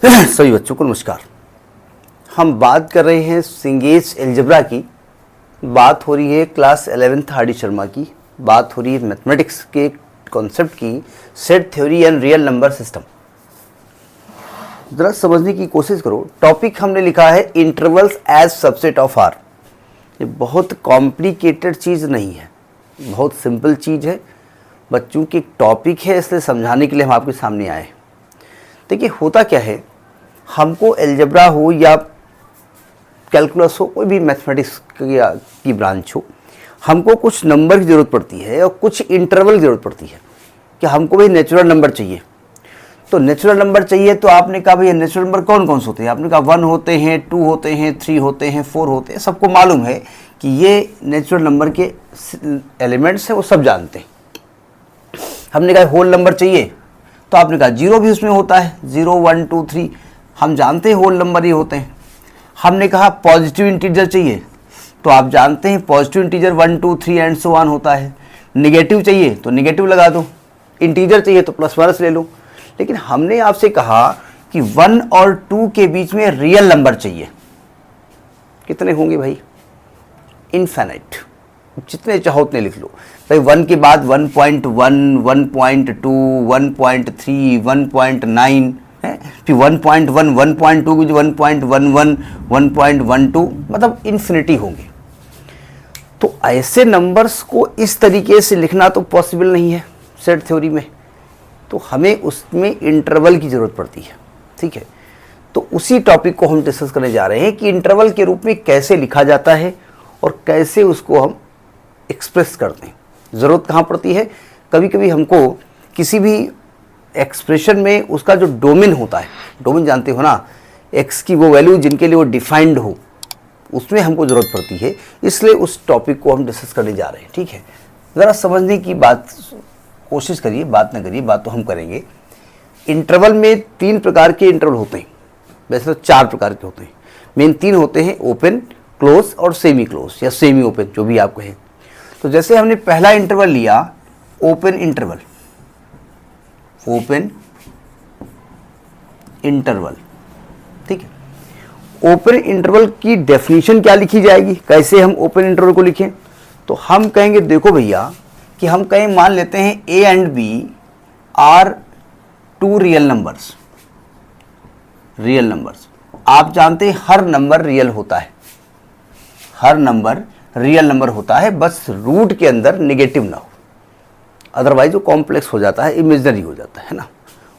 सभी बच्चों को नमस्कार। हम बात कर रहे हैं सिंगेज अलजेब्रा की। बात हो रही है class 11th R D Sharma की। बात हो रही है मैथमेटिक्स के कॉन्सेप्ट की, set theory and real number system. ज़रा समझने की कोशिश करो। टॉपिक हमने लिखा है intervals as subset of R. ये बहुत कॉम्प्लिकेटेड चीज़ नहीं है, बहुत सिंपल चीज़ है। बच्चों की टॉपिक है, इसलिए समझाने के लिए हम आपके सामने आए। देखिए होता क्या है, हमको अलजेब्रा हो या कैलकुलस हो, कोई भी मैथमेटिक्स की ब्रांच हो, हमको कुछ नंबर की ज़रूरत पड़ती है और कुछ इंटरवल की ज़रूरत पड़ती है कि हमको भाई नेचुरल नंबर चाहिए। तो नेचुरल नंबर चाहिए तो आपने कहा भाई नेचुरल नंबर कौन कौन से होते हैं? आपने कहा 1 होते हैं, 2 होते हैं, 3 होते हैं, 4 होते हैं। सबको मालूम है कि ये नेचुरल नंबर के एलिमेंट्स हैं, वो सब जानते हैं। हमने कहा होल नंबर चाहिए तो आपने कहा 0 भी उसमें होता है, 0 1 2 3, हम जानते हैं होल नंबर ही होते हैं। हमने कहा पॉजिटिव इंटीजर चाहिए तो आप जानते हैं positive integer 1 2 3 and so on होता है। निगेटिव चाहिए तो निगेटिव लगा दो, इंटीजर चाहिए तो प्लस माइनस ले लो। लेकिन हमने आपसे कहा कि 1 और 2 के बीच में रियल नंबर चाहिए। कितने होंगे भाई? इनफाइनाइट, जितने चाहो उतने लिख लो भाई। 1 के बाद 1.1, 1.2, 1.3, 1.9 है, फिर 1.1, 1.2, 1.11, 1.12, मतलब इन्फिनिटी होंगे। तो ऐसे नंबर्स को इस तरीके से लिखना तो पॉसिबल नहीं है सेट थ्योरी में, तो हमें उसमें इंटरवल की ज़रूरत पड़ती है। ठीक है, तो उसी टॉपिक को हम डिस्कस करने जा रहे हैं कि इंटरवल के रूप में कैसे लिखा जाता है और कैसे उसको हम एक्सप्रेस करते हैं। ज़रूरत कहाँ पड़ती है? कभी कभी हमको किसी भी एक्सप्रेशन में उसका जो डोमेन होता है, डोमेन जानते हो ना, एक्स की वो वैल्यू जिनके लिए वो डिफाइंड हो, उसमें हमको ज़रूरत पड़ती है। इसलिए उस टॉपिक को हम डिस्कस करने जा रहे हैं। ठीक है, ज़रा समझने की बात कोशिश करिए, बात ना करिए, बात तो हम करेंगे। इंटरवल में 3 प्रकार के इंटरवल होते हैं, वैसे तो 4 प्रकार के होते हैं। मेन 3 होते हैं, ओपन, क्लोज और सेमी क्लोज या सेमी ओपन, जो भी आप कहें। तो जैसे हमने पहला इंटरवल लिया ओपन इंटरवल, ओपन इंटरवल। ठीक है, ओपन इंटरवल की डेफिनेशन क्या लिखी जाएगी? कैसे हम ओपन इंटरवल को लिखें? तो हम कहेंगे देखो भैया कि हम कहें मान लेते हैं a and b are 2 real numbers. Real numbers, आप जानते हैं हर नंबर रियल होता है, हर नंबर रियल नंबर होता है, बस रूट के अंदर नेगेटिव ना हो, अदरवाइज वो कॉम्प्लेक्स हो जाता है, इमेजिनरी हो जाता है ना।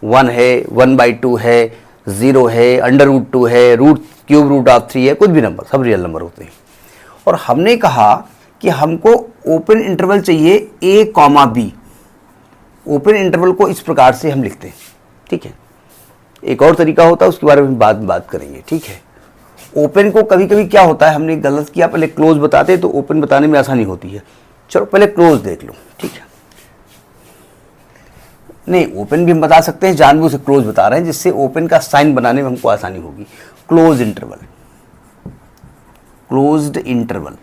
1 है, 1/2 है, 0 है, √2 है, √3 है, कुछ भी नंबर, सब रियल नंबर होते हैं। और हमने कहा कि हमको ओपन इंटरवल चाहिए a, b। ओपन इंटरवल को इस प्रकार से हम लिखते हैं। ठीक है, एक और तरीका होता है, उसके बारे में बात करेंगे। ठीक है, ओपन को कभी कभी क्या होता है, हमने गलत किया, पहले क्लोज बताते तो ओपन बताने में आसानी होती है। चलो पहले क्लोज देख लो। ठीक है, नहीं ओपन भी हम बता सकते हैं, जानबूझ से क्लोज बता रहे हैं जिससे ओपन का साइन बनाने में हमको आसानी होगी। Close interval, closed interval.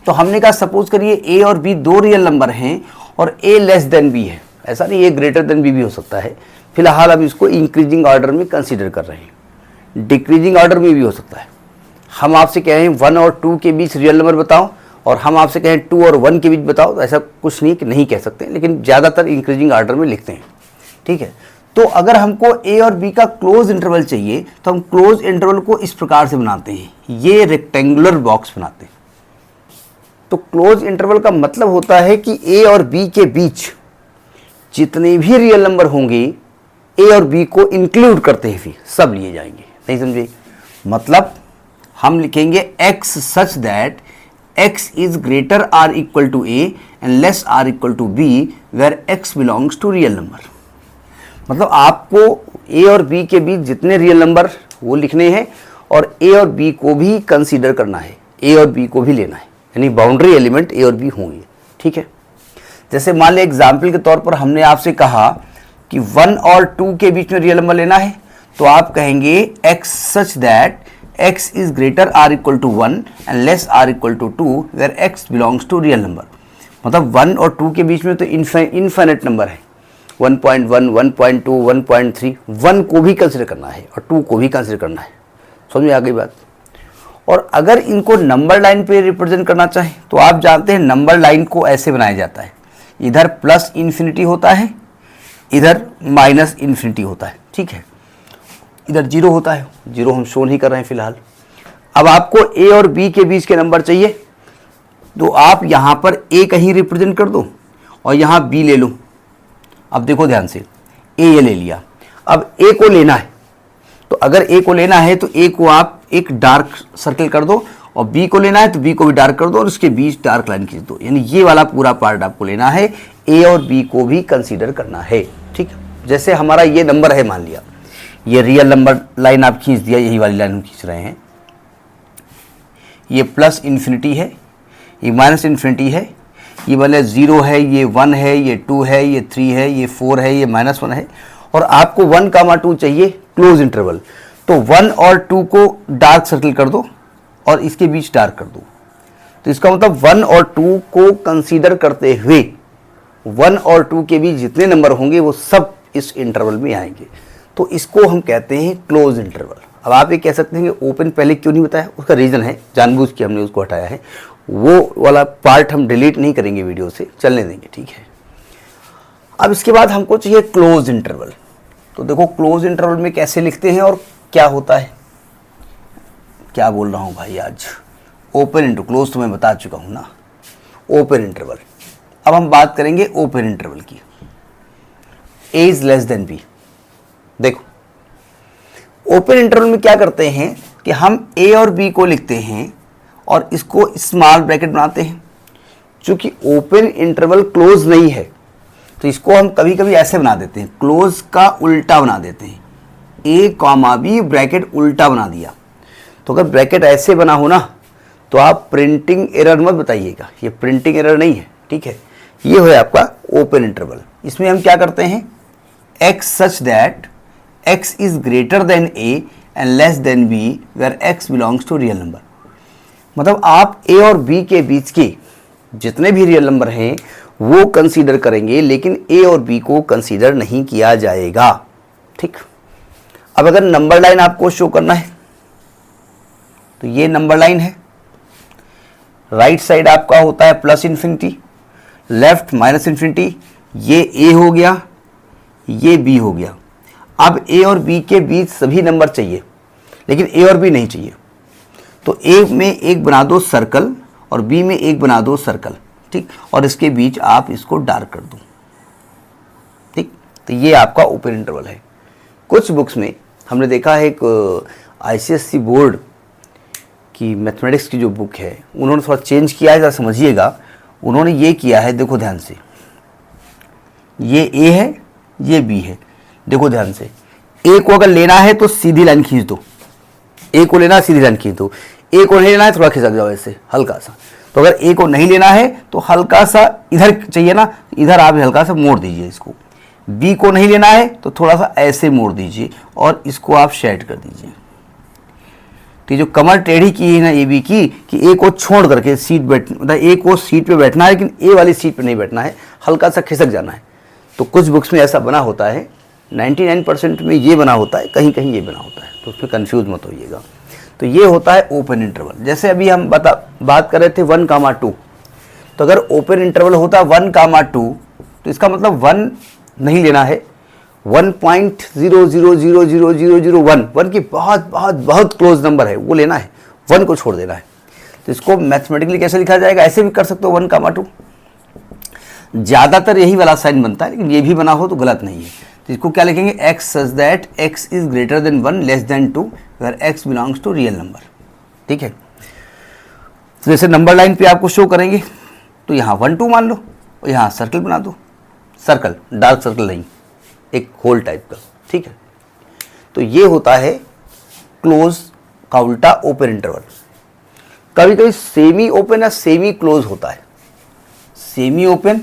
तो हमने कहा सपोज करिए ए और बी 2 रियल नंबर हैं और ए लेस देन बी है, ऐसा नहीं, ए ग्रेटर देन बी भी हो सकता है। फिलहाल अब इसको इंक्रीजिंग ऑर्डर में कंसीडर कर रहे हैं, डिक्रीजिंग ऑर्डर में भी हो सकता है। हम आपसे कह रहे हैं 1 और 2 के बीच रियल नंबर बताओ, और हम आपसे कहें 2 और 1 के बीच बताओ, तो ऐसा कुछ नहीं कि नहीं कह सकते, लेकिन ज़्यादातर इंक्रीजिंग ऑर्डर में लिखते हैं। ठीक है, तो अगर हमको ए और बी का क्लोज इंटरवल चाहिए तो हम क्लोज इंटरवल को इस प्रकार से बनाते हैं, ये रेक्टेंगुलर बॉक्स बनाते हैं। तो क्लोज इंटरवल का मतलब होता है कि ए और बी के बीच जितने भी रियल नंबर होंगे ए और बी को इंक्लूड करते हैं, फिर सब लिए जाएंगे। नहीं समझे? मतलब हम लिखेंगे x such that x is greater or equal to a and less or equal to b where x belongs to real number। मतलब आपको a और b के बीच जितने रियल नंबर वो लिखने हैं और a और b को भी कंसीडर करना है, a और b को भी लेना है, यानी बाउंड्री एलिमेंट a और b होंगे। ठीक है, जैसे मान लें एग्जाम्पल के तौर पर हमने आपसे कहा कि 1 और 2 के बीच में रियल नंबर लेना है, तो आप कहेंगे x such that x is greater or equal to 1 and less or equal to 2 where x belongs to real number। मतलब 1 और 2 के बीच में तो इनफाइनेट नंबर है 1.1, 1.2, 1.3, 1 को भी कंसिडर करना है और 2 को भी कंसिडर करना है। समझ में आ गई बात। और अगर इनको नंबर लाइन पे रिप्रेजेंट करना चाहे तो आप जानते हैं नंबर लाइन को ऐसे बनाया जाता है, इधर प्लस इन्फिनिटी होता है, इधर माइनस इन्फिनिटी होता है, ठीक है। इधर जीरो होता है, जीरो हम शो नहीं कर रहे हैं फिलहाल। अब आपको ए और बी के बीच के नंबर चाहिए तो आप यहाँ पर ए कहीं रिप्रेजेंट कर दो और यहाँ बी ले लो। अब देखो ध्यान से, ए ये ले लिया, अब ए को लेना है, तो अगर ए को लेना है तो ए को आप एक डार्क सर्कल कर दो और बी को लेना है तो बी को भी डार्क कर दो और उसके बीच डार्क लाइन खींच दो। यानी ये वाला पूरा पार्ट आपको लेना है, ए और बी को भी कंसीडर करना है, ठीक है। जैसे हमारा ये नंबर है, मान लिया ये रियल नंबर लाइन आप खींच दिया, यही वाली लाइन हम खींच रहे हैं। ये प्लस इन्फिनिटी है, ये माइनस इन्फिनिटी है, ये वाला 0 है, ये 1 है, ये 2 है, ये 3 है, ये 4 है, ये -1 है। और आपको 1, 2 चाहिए क्लोज इंटरवल, तो 1 और 2 को डार्क सर्कल कर दो और इसके बीच डार्क कर दो। तो इसका मतलब 1 और 2 को कंसीडर करते हुए 1 और 2 के बीच जितने नंबर होंगे वो सब इस इंटरवल में आएंगे, तो इसको हम कहते हैं क्लोज इंटरवल। अब आप ये कह सकते हैं कि ओपन पहले क्यों नहीं बताया, उसका रीज़न है, जानबूझ के हमने उसको हटाया है, वो वाला पार्ट हम डिलीट नहीं करेंगे वीडियो से, चलने देंगे, ठीक है। अब इसके बाद हमको चाहिए क्लोज इंटरवल। तो देखो क्लोज इंटरवल में कैसे लिखते हैं और क्या होता है, क्या बोल रहा हूँ भाई आज, ओपन इंटू क्लोज तो मैं बता चुका हूँ ना, ओपन इंटरवल। अब हम बात करेंगे ओपन इंटरवल की, ए इज लेस देन बी। देखो ओपन इंटरवल में क्या करते हैं कि हम ए और बी को लिखते हैं और इसको स्मॉल ब्रैकेट बनाते हैं। चूंकि ओपन इंटरवल क्लोज नहीं है तो इसको हम कभी कभी ऐसे बना देते हैं, क्लोज का उल्टा बना देते हैं, ए कॉमा बी ब्रैकेट उल्टा बना दिया। तो अगर ब्रैकेट ऐसे बना हो ना तो आप प्रिंटिंग एरर मत बताइएगा, ये प्रिंटिंग एरर नहीं है, ठीक है। ये है आपका ओपन इंटरवल। इसमें हम क्या करते हैं, x such that x is greater than a and less than b where x belongs to real number. मतलब आप a और b के बीच के जितने भी रियल नंबर हैं वो कंसीडर करेंगे, लेकिन a और b को कंसीडर नहीं किया जाएगा, ठीक। अब अगर नंबर लाइन आपको शो करना है तो ये नंबर लाइन है, राइट साइड आपका होता है plus infinity, left minus infinity, ये a हो गया, ये b हो गया। अब a और b के बीच सभी नंबर चाहिए लेकिन a और b नहीं चाहिए, तो a में एक बना दो सर्कल और b में एक बना दो सर्कल, ठीक, और इसके बीच आप इसको डार्क कर दो, ठीक। तो ये आपका ओपन इंटरवल है। कुछ बुक्स में हमने देखा है, एक ICSE बोर्ड की मैथमेटिक्स की जो बुक है उन्होंने थोड़ा चेंज किया है, ज़रा समझिएगा। उन्होंने ये किया है, देखो ध्यान से, ये a है, ये b है, देखो ध्यान से। a को अगर लेना है तो सीधी लाइन खींच दो, a को लेना है सीधी लाइन खींच दो, a को नहीं लेना है थोड़ा खिसक जाओ ऐसे हल्का सा। तो अगर a को नहीं लेना है तो हल्का सा इधर चाहिए ना, इधर आप हल्का सा मोड़ दीजिए इसको। b को नहीं लेना है तो थोड़ा सा ऐसे मोड़ दीजिए और इसको आप शेड कर दीजिए। तो ये जो कमर टेढ़ी की है ना ए बी की, कि ए को छोड़ करके सीट मतलब ए को सीट पे बैठना है लेकिन ए वाली सीट पे नहीं बैठना है, हल्का सा खिसक जाना है। तो कुछ बुक्स में ऐसा बना होता है, 99% में ये बना होता है, कहीं कहीं ये बना होता है, तो उसमें कंफ्यूज मत होइएगा। तो ये होता है ओपन इंटरवल। जैसे अभी हम बात कर रहे थे 1, 2, तो अगर ओपन इंटरवल होता 1, 2 तो इसका मतलब 1 नहीं लेना है, 1.000001 1 की बहुत बहुत बहुत क्लोज नंबर है वो लेना है, 1 को छोड़ देना है। तो इसको मैथमेटिकली कैसे लिखा जाएगा, ऐसे भी कर सकते हो 1, 2। ज़्यादातर यही वाला साइन बनता है लेकिन ये भी बना हो तो गलत नहीं है। तो इसको क्या लिखेंगे, x such that x is greater than 1 less than 2 where x belongs to real number, ठीक है। तो जैसे नंबर लाइन पे आपको शो करेंगे तो यहाँ 1, 2 मान लो और यहाँ सर्कल बना दो, सर्कल डार्क सर्कल नहीं, एक होल टाइप का, ठीक है। तो ये होता है क्लोज का उल्टा ओपन इंटरवल। कभी कभी सेमी ओपन या सेमी क्लोज होता है, सेमी ओपन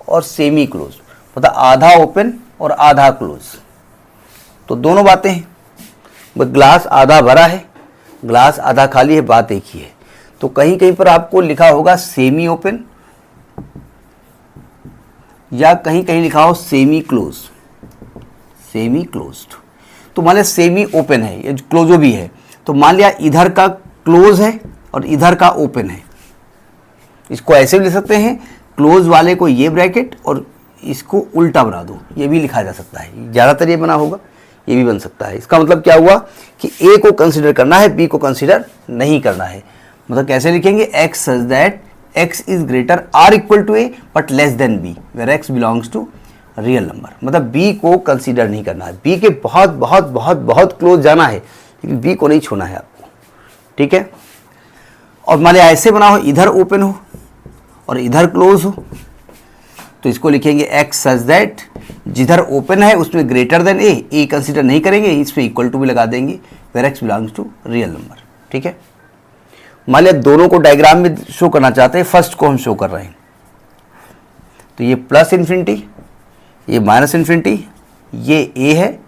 और सेमी क्लोज, मतलब आधा ओपन और आधा क्लोज, तो दोनों बातें हैं। ग्लास आधा भरा है, ग्लास आधा खाली है, बात एक ही है। तो कहीं कहीं पर आपको लिखा होगा सेमी ओपन, या कहीं कहीं लिखा हो सेमी क्लोज, सेमी क्लोज्ड। तो मान लिया सेमी ओपन है, ये क्लोजो भी है, तो मान लिया इधर का क्लोज है और इधर का ओपन है। इसको ऐसे भी लिख सकते हैं, क्लोज वाले को ये ब्रैकेट और इसको उल्टा बना दो, ये भी लिखा जा सकता है। ज़्यादातर ये बना होगा, ये भी बन सकता है। इसका मतलब क्या हुआ कि ए को कंसिडर करना है, बी को कंसिडर नहीं करना है। मतलब कैसे लिखेंगे, x such that x is greater or equal to a but less than b where x belongs to real number. मतलब बी को कंसीडर नहीं करना है, बी के बहुत बहुत बहुत बहुत क्लोज जाना है, लेकिन बी को नहीं छूना है आपको, ठीक है। और मान लिया ऐसे बना हो, इधर ओपन हो और इधर क्लोज हो, तो इसको लिखेंगे एक्स सच दैट जिधर ओपन है उसमें ग्रेटर देन ए कंसीडर नहीं करेंगे, इसमें इक्वल टू भी लगा देंगे where x belongs to real number, ठीक है। मान लिया दोनों को डायग्राम में शो करना चाहते हैं, फर्स्ट को हम शो कर रहे हैं, तो ये प्लस इन्फिनिटी, ये माइनस इन्फिनिटी, ये ए है,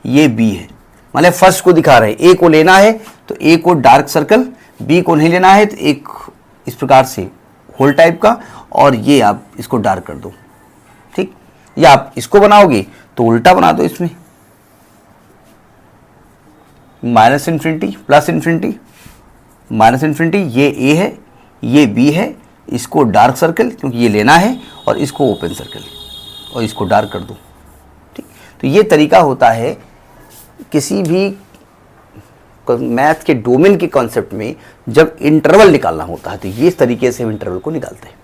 ये बी है। मान लिया फर्स्ट को दिखा रहे हैं, ए को लेना है तो ए को डार्क सर्कल, बी को नहीं लेना है तो एक इस प्रकार से होल टाइप का, और ये आप इसको डार्क कर दो, ठीक। या आप इसको बनाओगे तो उल्टा बना दो, इसमें minus infinity plus infinity, minus infinity, ये ए है, ये बी है, इसको डार्क सर्कल क्योंकि ये लेना है, और इसको ओपन सर्कल और इसको डार्क कर दो, ठीक। तो ये तरीका होता है किसी भी मैथ के डोमेन के कॉन्सेप्ट में जब इंटरवल निकालना होता है, तो ये तरीके से हम इंटरवल को निकालते हैं,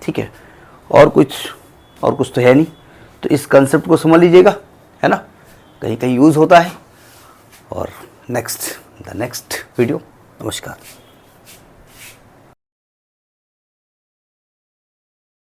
ठीक है। और कुछ तो है नहीं, तो इस कॉन्सेप्ट को समझ लीजिएगा, है ना, कहीं कहीं यूज़ होता है। और द नेक्स्ट वीडियो। नमस्कार।